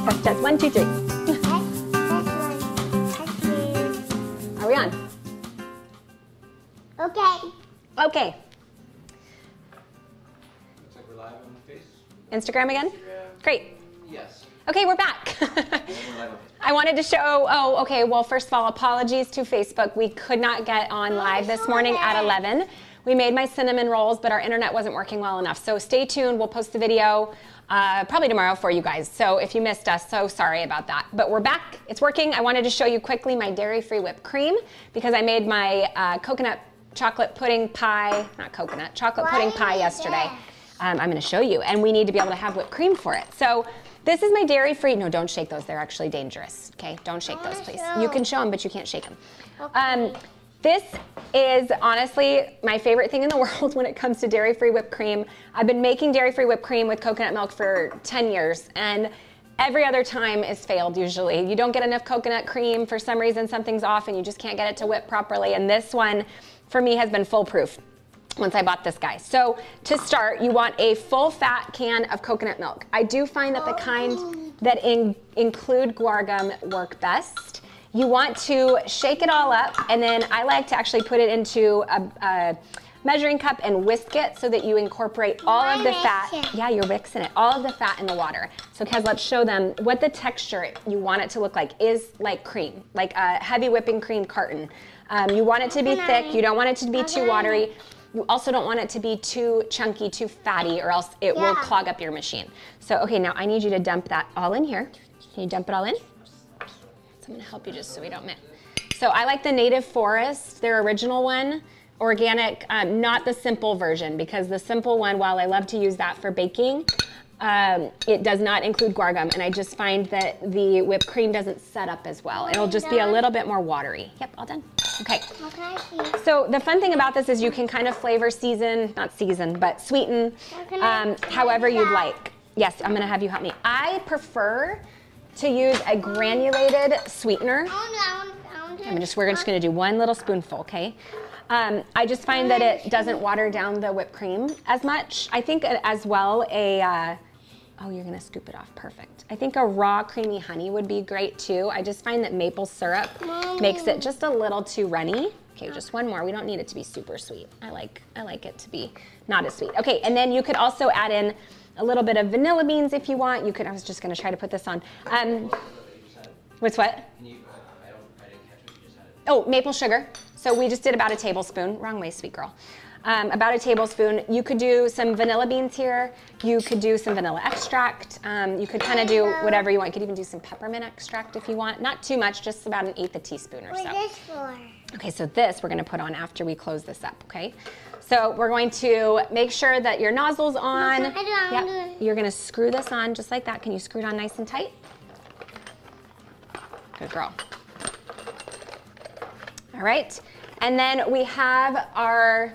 Test, test, 1, 2, 3. Are we on? Okay. Okay. Looks like we're live on the face. Instagram again? Instagram. Great. Yes. Okay, we're back. We're live on Facebook. I wanted to show, oh, okay, well, first of all, apologies to Facebook. We could not get on live this morning at 11. We made my cinnamon rolls, but our internet wasn't working well enough. So stay tuned. We'll post the video probably tomorrow for you guys. So if you missed us, so sorry about that. But we're back. It's working. I wanted to show you quickly my dairy-free whipped cream because I made my coconut chocolate pudding pie, not coconut, chocolate pudding pie yesterday. I'm going to show you. And we need to be able to have whipped cream for it. So this is my dairy-free. No, don't shake those. They're actually dangerous. Okay, don't shake those, please. You can show them, but you can't shake them. Okay. This is honestly my favorite thing in the world when it comes to dairy-free whipped cream. I've been making dairy-free whipped cream with coconut milk for 10 years, and every other time is failed usually. You don't get enough coconut cream. For some reason, something's off, and you just can't get it to whip properly. And this one, for me, has been foolproof once I bought this guy. So to start, you want a full-fat can of coconut milk. I do find that the kind that include guar gum work best. You want to shake it all up, and then I like to actually put it into a measuring cup and whisk it so that you incorporate all of the fat. Yeah, you're mixing it, all of the fat in the water. So Kez, let's show them what the texture you want it to look like is like cream, like a heavy whipping cream carton. You want it to be thick. You don't want it to be too watery. You also don't want it to be too chunky, too fatty, or else it will clog up your machine. So, okay, now I need you to dump that all in here. Can you dump it all in? I'm going to help you just so we don't miss. So I like the Native Forest, their original one, organic, not the simple version, because the simple one, while I love to use that for baking, it does not include guar gum, and I just find that the whipped cream doesn't set up as well. It'll just be a little bit more watery. Yep, all done. Okay. So the fun thing about this is you can kind of flavor season, not season, but sweeten however you'd like. Yes, I'm going to have you help me. I prefer to use a granulated sweetener. We're just going to do one little spoonful, okay? I just find that it doesn't water down the whipped cream as much. I think as well oh, you're going to scoop it off, perfect. I think a raw creamy honey would be great too. I just find that maple syrup makes it just a little too runny. Okay, just one more. We don't need it to be super sweet. I like it to be not as sweet. Okay, and then you could also add in a little bit of vanilla beans if you want. You could, I was just going to try to put this on. What's what? I didn't catch what you just added. Oh, maple sugar. So we just did about a tablespoon. Wrong way, sweet girl. About a tablespoon. You could do some vanilla beans here. You could do some vanilla extract. You could kind of do whatever you want. You could even do some peppermint extract if you want. Not too much, just about 1/8 a teaspoon or so. What's this for? Okay, so this we're going to put on after we close this up, okay? So we're going to make sure that your nozzle's on. Yep. You're going to screw this on just like that. Can you screw it on nice and tight? Good girl. All right. And then we have our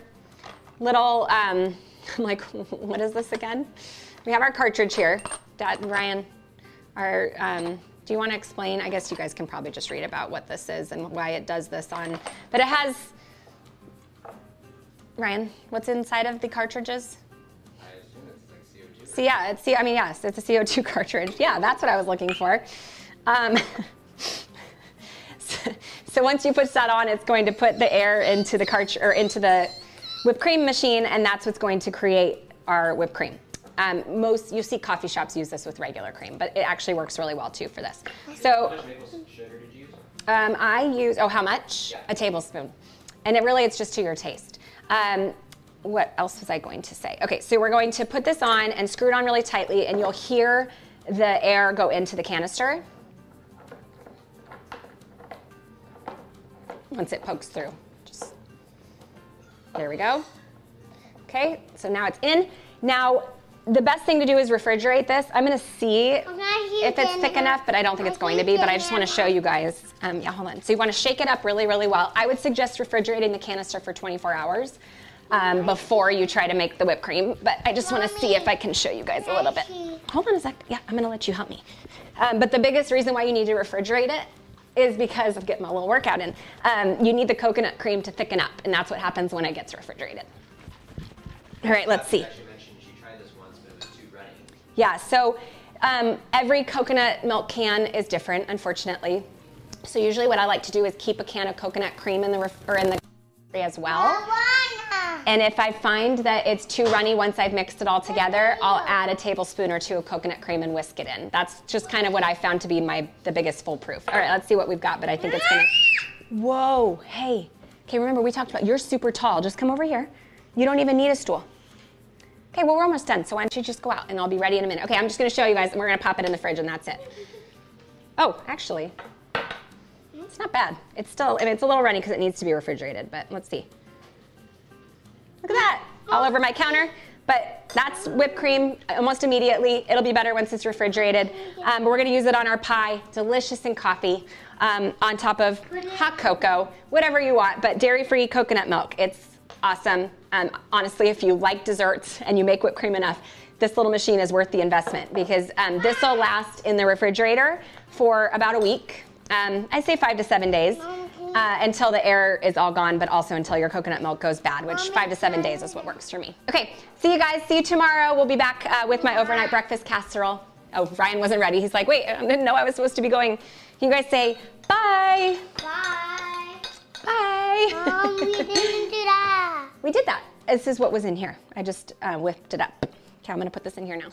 little, I'm like, what is this again? We have our cartridge here. Dad, Ryan, do you want to explain? I guess you guys can probably just read about what this is and why it does this on, but it has, Ryan, what's inside of the cartridges? I assume it's like CO2. So yeah, yes, it's a CO2 cartridge. Yeah, that's what I was looking for. So once you put that on, it's going to put the air into the cartridge or into the whipped cream machine, and that's what's going to create our whipped cream. You see coffee shops use this with regular cream, but it actually works really well too for this. So How much maple sugar did you use? I use, how much? Yeah. A tablespoon. And it's just to your taste. What else was I going to say? Okay, so we're going to put this on and screw it on really tightly, and you'll hear the air go into the canister once it pokes through. There we go. Okay, so now it's in. Now, the best thing to do is refrigerate this. I'm going to see if it's thick enough, but I don't think it's going to be, but I just want to show you guys. Yeah, hold on. So you want to shake it up really, really well. I would suggest refrigerating the canister for 24 hours before you try to make the whipped cream, but I just want to see if I can show you guys a little bit. Hold on a sec. Yeah, I'm going to let you help me. But the biggest reason why you need to refrigerate it is because of getting my little workout in. You need the coconut cream to thicken up, and that's what happens when it gets refrigerated. All right, let's see. She mentioned she tried this once, but it was too runny. Yeah, so Every coconut milk can is different, unfortunately. So usually what I like to do is keep a can of coconut cream in the refrigerator as well. And if I find that it's too runny once I've mixed it all together, I'll add a tablespoon or two of coconut cream and whisk it in. That's just kind of what I found to be the biggest foolproof. All right, let's see what we've got, but I think it's gonna, whoa, hey. Okay, remember we talked about, you're super tall, just come over here. You don't even need a stool. Okay, well we're almost done, so why don't you just go out and I'll be ready in a minute. Okay, I'm just gonna show you guys and we're gonna pop it in the fridge and that's it. Oh, actually, it's not bad. It's still, I mean, it's a little runny because it needs to be refrigerated, but let's see. Look at that, all over my counter. But that's whipped cream almost immediately. It'll be better once it's refrigerated. But we're gonna use it on our pie, delicious in coffee, on top of hot cocoa, whatever you want, but dairy-free coconut milk. It's awesome. Honestly, if you like desserts and you make whipped cream enough, this little machine is worth the investment because this will last in the refrigerator for about a week. I say 5 to 7 days until the air is all gone, but also until your coconut milk goes bad, which 5 to 7 days is what works for me. Okay, see you guys. See you tomorrow. We'll be back with my overnight breakfast casserole. Oh, Ryan wasn't ready. He's like, wait, I didn't know I was supposed to be going. Can you guys say bye? Bye. Bye. Mom, we didn't do that. We did that. This is what was in here. I just whipped it up. Okay, I'm going to put this in here now.